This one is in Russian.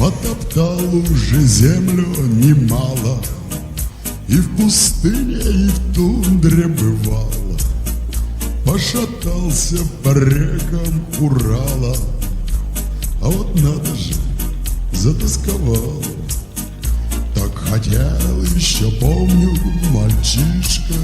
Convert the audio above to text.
Потоптал уже землю немало, и в пустыне, и в тундре бывало. Пошатался по рекам Урала, а вот надо же, затасковал. Так хотел, еще помню, мальчишка